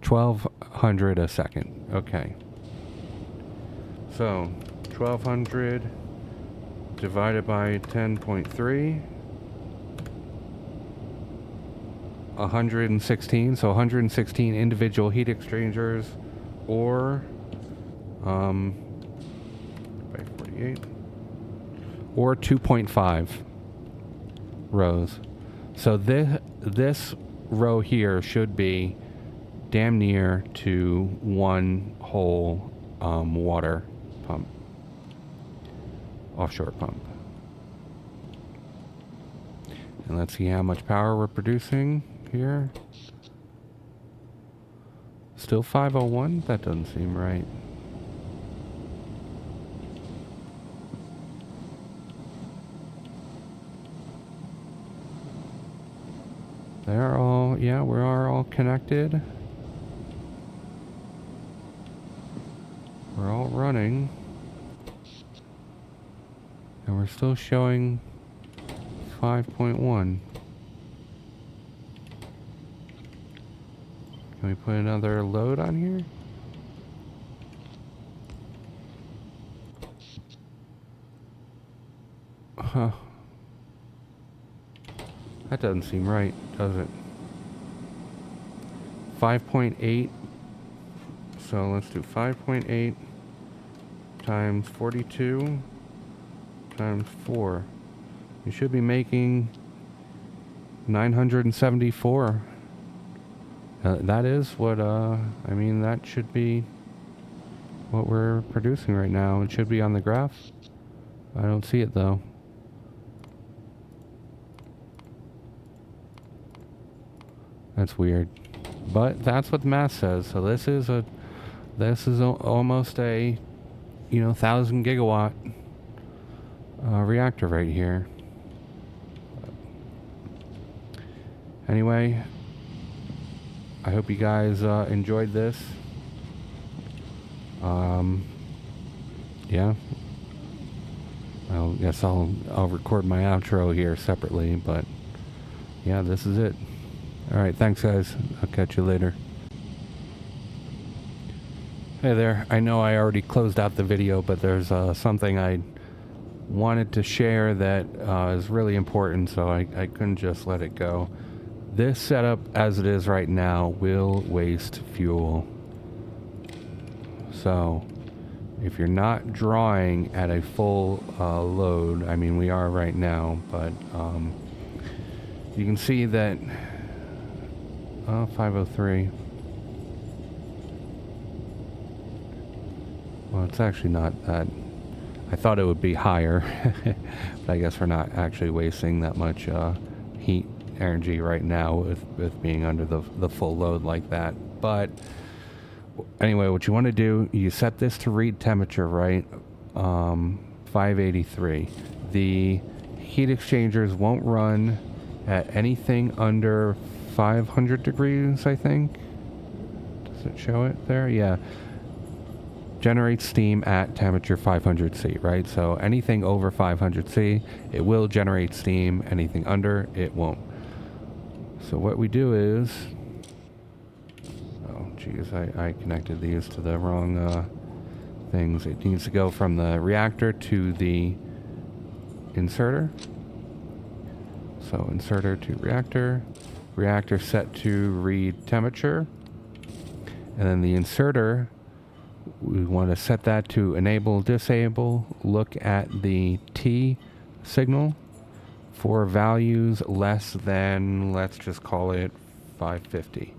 1,200 a second. Okay. So, 1,200 divided by 10.3. 116. So 116 individual heat exchangers, or by 48, or 2.5 rows. So this row here should be damn near to one whole water pump, offshore pump. And let's see how much power we're producing here. Still 501? That doesn't seem right. They're all, yeah, we are all connected. We're all running. And we're still showing 5.1. Can we put another load on here? Huh. That doesn't seem right, does it? 5.8. So let's do 5.8 times 42 times 4. You should be making 974. That is what, I mean, that should be what we're producing right now. It should be on the graph. I don't see it though. That's weird. But that's what the math says. So this is almost a, 1,000 gigawatt reactor right here. Anyway, I hope you guys enjoyed this. Yeah. I guess I'll record my outro here separately, but yeah, this is it. Alright, thanks guys. I'll catch you later. Hey there. I know I already closed out the video, but there's something I wanted to share that is really important, so I couldn't just let it go. This setup, as it is right now, will waste fuel. So, if you're not drawing at a full load, I mean we are right now, but you can see that 503. Well, it's actually not that. I thought it would be higher, but I guess we're not actually wasting that much heat energy right now with being under the full load like that. But anyway, what you want to do, you set this to read temperature, right? 583. The heat exchangers won't run at anything under 500 degrees, I think. Does it show it there? Yeah. Generates steam at temperature 500 C, right? So anything over 500 C, it will generate steam. Anything under, it won't. So what we do is... Oh, geez, I connected these to the wrong things. It needs to go from the reactor to the inserter. So inserter to reactor. Reactor set to read temperature. And then the inserter, we want to set that to enable, disable, look at the T signal for values less than, let's just call it 550.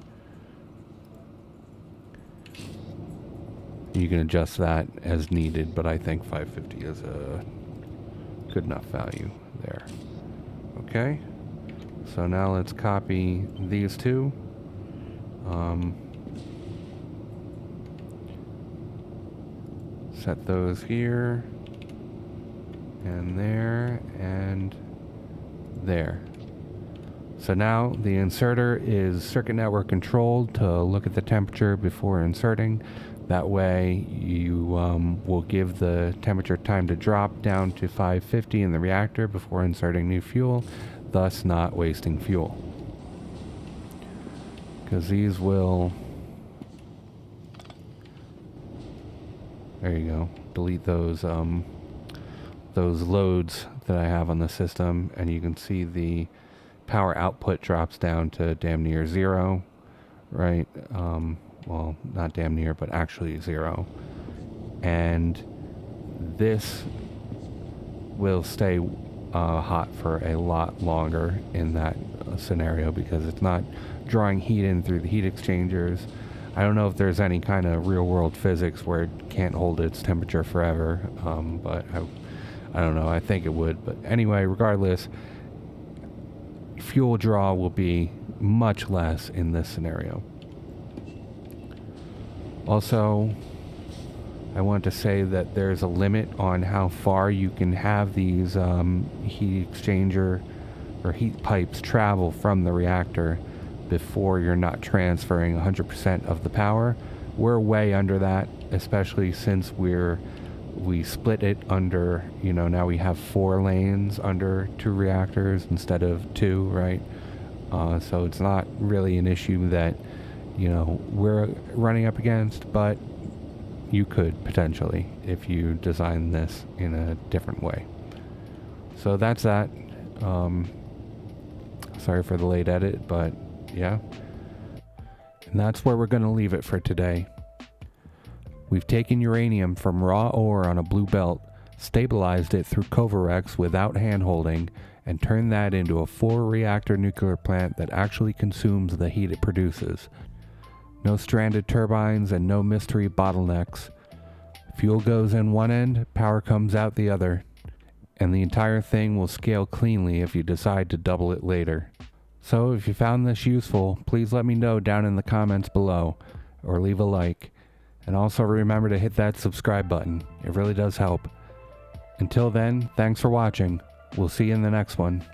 You can adjust that as needed, but I think 550 is a good enough value there. Okay, so now let's copy these two. Set those here, and there, and there. So now the inserter is circuit network controlled to look at the temperature before inserting. That way you will give the temperature time to drop down to 550 in the reactor before inserting new fuel, thus not wasting fuel. Because these will... There you go. Delete those loads that I have on the system, and you can see the power output drops down to damn near zero, right? Well, not damn near, but actually zero. And this will stay hot for a lot longer in that scenario because it's not drawing heat in through the heat exchangers. I don't know if there's any kind of real world physics where it can't hold its temperature forever, but I don't know. I think it would. But anyway, regardless, fuel draw will be much less in this scenario. Also, I want to say that there's a limit on how far you can have these heat exchanger or heat pipes travel from the reactor before you're not transferring 100% of the power. We're way under that, especially since we're we split it under, now we have 4 lanes under 2 reactors instead of 2, right? So it's not really an issue that, we're running up against, but you could potentially if you design this in a different way. So that's that. Sorry for the late edit, but yeah. And that's where we're going to leave it for today. We've taken uranium from raw ore on a blue belt, stabilized it through Kovarex without hand-holding, and turned that into a 4-reactor nuclear plant that actually consumes the heat it produces. No stranded turbines and no mystery bottlenecks. Fuel goes in one end, power comes out the other, and the entire thing will scale cleanly if you decide to double it later. So if you found this useful, please let me know down in the comments below, or leave a like. And also remember to hit that subscribe button. It really does help. Until then, thanks for watching. We'll see you in the next one.